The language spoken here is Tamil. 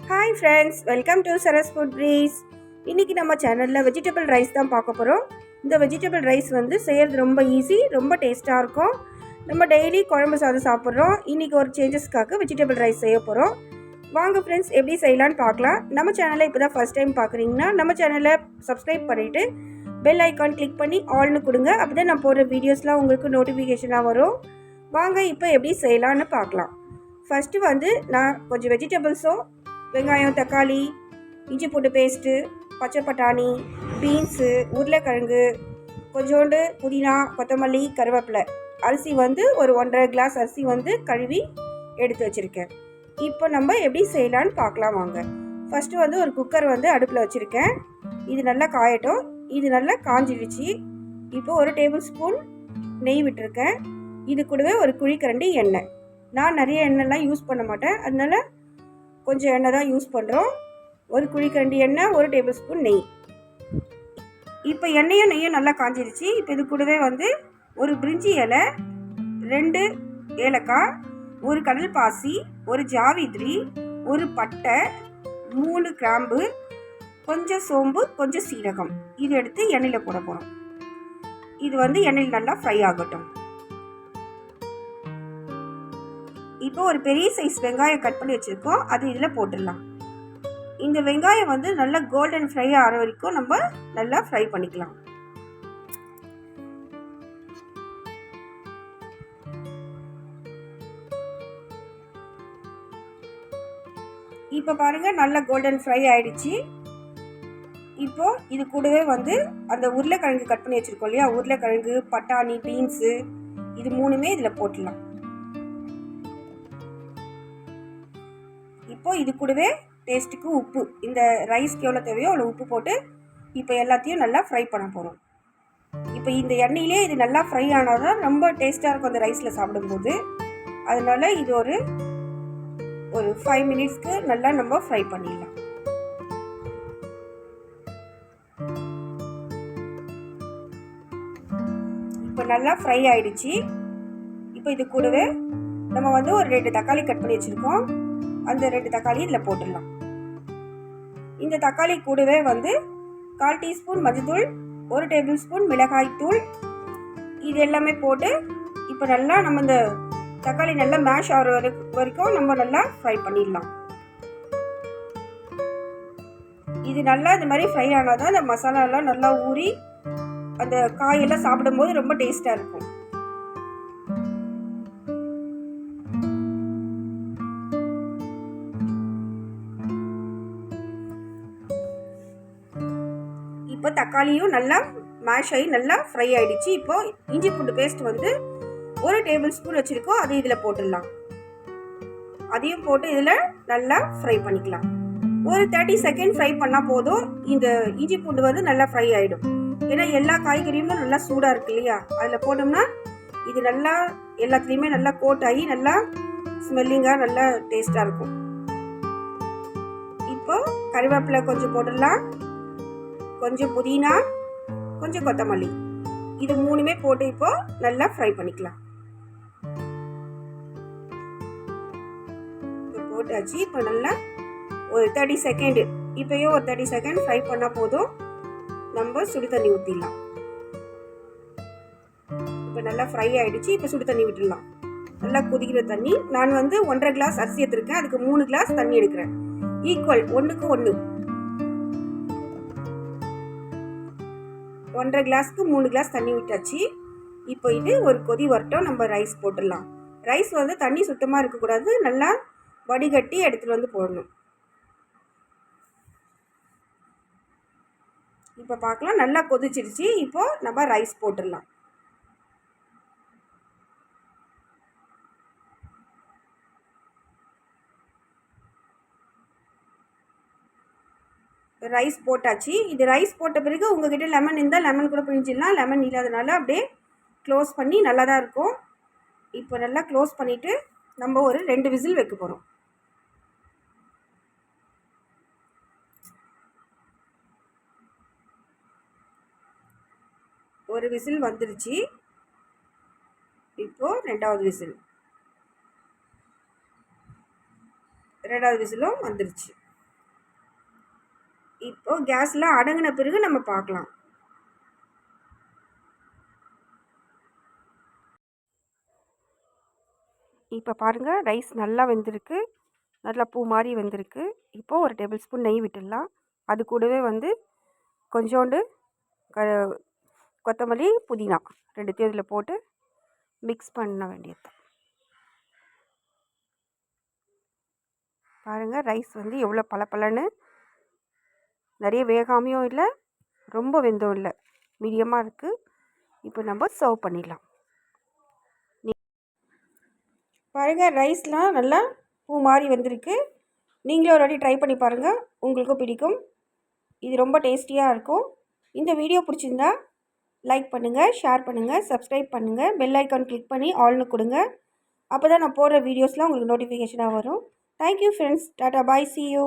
Hi friends, welcome to Saras food breeze. இன்றைக்கி நம்ம சேனலில் வெஜிடபிள் ரைஸ் தான் பார்க்க போகிறோம். இந்த வெஜிடபிள் ரைஸ் வந்து செய்கிறது ரொம்ப ஈஸி, ரொம்ப டேஸ்ட்டாக இருக்கும். நம்ம டெய்லி குழம்பு சாதம் சாப்பிட்றோம். இன்றைக்கி ஒரு சேஞ்சஸ்க்காக வெஜிடபிள் ரைஸ் செய்ய போகிறோம். வாங்க ஃப்ரெண்ட்ஸ், எப்படி செய்யலான்னு பார்க்கலாம். நம்ம சேனலை இப்போ தான் ஃபஸ்ட் டைம் பார்க்குறீங்கன்னா நம்ம சேனலை சப்ஸ்கிரைப் பண்ணிவிட்டு பெல் ஐக்கான் கிளிக் பண்ணி ஆல்னு கொடுங்க. அப்போ தான் நான் போடுற வீடியோஸ்லாம் உங்களுக்கு நோட்டிஃபிகேஷனாக வரும். வாங்க இப்போ எப்படி செய்யலான்னு பார்க்கலாம். ஃபஸ்ட்டு வந்து நான் கொஞ்சம் வெஜிடபிள்ஸும் வெங்காயம், தக்காளி, இஞ்சி பூண்டு பேஸ்ட்டு, பச்சை பட்டாணி, பீன்ஸு, உருளைக்கிழங்கு, கொஞ்சோண்டு புதினா, கொத்தமல்லி, கருவேப்பிலை, அரிசி வந்து ஒரு 1.5 கிளாஸ் அரிசி வந்து கழுவி எடுத்து வச்சுருக்கேன். இப்போ நம்ம எப்படி செய்யலான்னு பார்க்கலாம் வாங்க. ஃபஸ்ட்டு வந்து ஒரு குக்கர் வந்து அடுப்பில் வச்சுருக்கேன். இது நல்லா காயட்டும். இது நல்லா காஞ்சிடுச்சு. இப்போ ஒரு டேபிள் ஸ்பூன் நெய் விட்டுருக்கேன். இது கூடவே ஒரு குழிக்கரண்டி எண்ணெய். நான் நிறைய எண்ணெய்லாம் யூஸ் பண்ண மாட்டேன், அதனால் கொஞ்சம் எண்ணெய் தான் யூஸ் பண்ணுறோம். ஒரு குழிக்கரண்டி எண்ணெய், ஒரு டேபிள் ஸ்பூன் நெய். இப்போ நெய்யும் நல்லா காஞ்சிருச்சு. இப்போ இது கூடவே வந்து ஒரு பிரிஞ்சி இலை, 2 ஏலக்காய், ஒரு கடல் பாசி, ஒரு ஜாவித்ரி, ஒரு பட்டை, 3 கிராம்பு, கொஞ்சம் சோம்பு, கொஞ்சம் சீரகம், இது எடுத்து எண்ணெயில் போட போகிறோம். இது வந்து எண்ணெயில் நல்லா ஃப்ரை ஆகட்டும். இப்போ ஒரு பெரிய சைஸ் வெங்காயம் கட் பண்ணி வச்சுருக்கோம், அது இதில் போட்டுடலாம். இந்த வெங்காயம் வந்து நல்லா கோல்டன் ஃப்ரை ஆகிற வரைக்கும் நம்ம நல்லா ஃப்ரை பண்ணிக்கலாம். இப்போ பாருங்கள், நல்லா கோல்டன் ஃப்ரை ஆகிடுச்சு. இப்போ இது கூடவே வந்து அந்த உருளைக்கிழங்கு கட் பண்ணி வச்சுருக்கோம் இல்லையா, உருளைக்கிழங்கு, பட்டாணி, பீன்ஸு, இது 3மே இதில் போட்டுடலாம். இப்போ இது கூடவே டேஸ்ட்டுக்கு உப்பு, இந்த ரைஸ்க்கு எவ்வளோ தேவையோ அவ்வளோ உப்பு போட்டு இப்போ எல்லாத்தையும் நல்லா ஃப்ரை பண்ண போகிறோம். இப்போ இந்த எண்ணெயிலே இது நல்லா ஃப்ரை ஆனால் தான் ரொம்ப டேஸ்ட்டாக இருக்கும் அந்த ரைஸில் சாப்பிடும்போது. அதனால இது ஒரு 5 மினிட்ஸ்க்கு நல்லா நம்ம ஃப்ரை பண்ணிடலாம். இப்போ நல்லா ஃப்ரை ஆயிடுச்சு. இப்போ இது கூடவே நம்ம வந்து ஒரு 2 தக்காளி கட் பண்ணி வச்சுருக்கோம். அந்த 2 தக்காளி இதில் போட்டுடலாம். இந்த தக்காளி கூடவே வந்து 1/4 டீஸ்பூன் மஞ்சள்தூள், 1 டேபிள் ஸ்பூன் மிளகாய் தூள், இது எல்லாமே போட்டு இப்போ நல்லா நம்ம இந்த தக்காளி நல்லா மேஷ் ஆகிற வரைக்கும் நம்ம நல்லா ஃப்ரை பண்ணிடலாம். இது நல்லா இந்த மாதிரி ஃப்ரை ஆனால் தான் அந்த மசாலாலாம் நல்லா ஊறி அந்த காயெல்லாம் சாப்பிடும்போது ரொம்ப டேஸ்ட்டாக இருக்கும். இப்போ தக்காளியும் நல்லா மேஷ் ஆகி நல்லா ஃப்ரை ஆகிடுச்சு. இப்போ இஞ்சி பூண்டு பேஸ்ட் வந்து 1 டேபிள் ஸ்பூன் வச்சுருக்கோம், அது இதில் போட்டுடலாம். அதையும் போட்டு இதில் நல்லா ஃப்ரை பண்ணிக்கலாம். ஒரு 30 செகண்ட் ஃப்ரை பண்ணால் போதும். இந்த இஞ்சி பூண்டு வந்து நல்லா ஃப்ரை ஆகிடும். ஏன்னா எல்லா காய்கறியும் நல்லா சூடாக இருக்கு இல்லையா, அதில் போட்டோம்னா இது நல்லா எல்லாத்துலேயுமே நல்லா கோட் ஆகி நல்லா ஸ்மெல்லிங்காக நல்லா டேஸ்ட்டாக இருக்கும். இப்போ கருவேப்பிலை கொஞ்சம் போட்டுடலாம், கொஞ்சம் புதினா, கொஞ்சம் கொத்தமல்லி, இது 3மே போட்டு இப்போ நல்லா ஃப்ரை பண்ணிக்கலாம். போட்டாச்சு. இப்போ நல்லா ஒரு 30 செகண்ட், இப்போயும் ஒரு 30 செகண்ட் ஃப்ரை பண்ணால் போதும். நம்ம சுடு தண்ணி ஊற்றிடலாம். இப்போ நல்லா ஃப்ரை ஆகிடுச்சு. இப்போ சுடு தண்ணி விட்டுடலாம். நல்லா கொதிக்கிற தண்ணி. நான் வந்து 1.5 கிளாஸ் அரிசி எடுத்துருக்கேன், அதுக்கு 3 கிளாஸ் தண்ணி எடுக்கிறேன். ஈக்குவல், 1க்கு 1. 1.5 கிளாஸ்க்கு 3 கிளாஸ் தண்ணி விட்டாச்சு. இப்போ இது ஒரு கொதி வரட்டும், நம்ம ரைஸ் போட்டுடலாம். ரைஸ் வந்து தண்ணி சுத்தமாக இருக்கக்கூடாது, நல்லா வடிகட்டி எடுத்துகிட்டு வந்து போடணும். இப்போ பார்க்கலாம், நல்லா கொதிச்சிருச்சு. இப்போ நம்ம ரைஸ் போட்டுடலாம். ரைஸ் போட்டாச்சு. இது ரைஸ் போட்ட பிறகு உங்ககிட்ட லெமன் இருந்தால் லெமன் கூட பிழிஞ்சிடலாம். லெமன் இல்லாதனால அப்படியே க்ளோஸ் பண்ணி நல்லா தான் இருக்கும். இப்போ நல்லா க்ளோஸ் பண்ணிவிட்டு நம்ம ஒரு 2 விசில் வைக்க போகிறோம். ஒரு விசில் வந்துருச்சு. இப்போது 2வது விசில், 2வது விசிலும் வந்துருச்சு. இப்போது கேஸ்லாம் அடங்கின பிறகு நம்ம பார்க்கலாம். இப்போ பாருங்கள், ரைஸ் நல்லா வெந்திருக்கு, நல்லா பூ மாதிரி வெந்திருக்கு. இப்போது ஒரு டேபிள் ஸ்பூன் நெய் விட்டுடலாம். அது கூடவே வந்து கொஞ்சோண்டு கொத்தமல்லி, புதினா ரெண்டுத்தையும் இதில் போட்டு மிக்ஸ் பண்ண வேண்டியது. பாருங்கள், ரைஸ் வந்து எவ்வளோ பளபளன்னு, நிறைய வேகாமையும் இல்லை, ரொம்ப வெந்தும் இல்லை, மீடியமாக இருக்குது. இப்போ நம்ம சர்வ் பண்ணிடலாம். பாருங்கள், ரைஸ்லாம் நல்லா பூ மாதிரி வெந்திருக்கு. நீங்களும் ஒரு வாட்டி ட்ரை பண்ணி பாருங்கள், உங்களுக்கும் பிடிக்கும். இது ரொம்ப டேஸ்டியாக இருக்கும். இந்த வீடியோ பிடிச்சிருந்தா லைக் பண்ணுங்கள், ஷேர் பண்ணுங்கள், சப்ஸ்கிரைப் பண்ணுங்கள், பெல் ஐக்கான் கிளிக் பண்ணி ஆல்னு கொடுங்க. அப்போ தான் நான் போடுற வீடியோஸ்லாம் உங்களுக்கு நோட்டிஃபிகேஷனாக வரும். Thank you friends. Tata, bye, see you.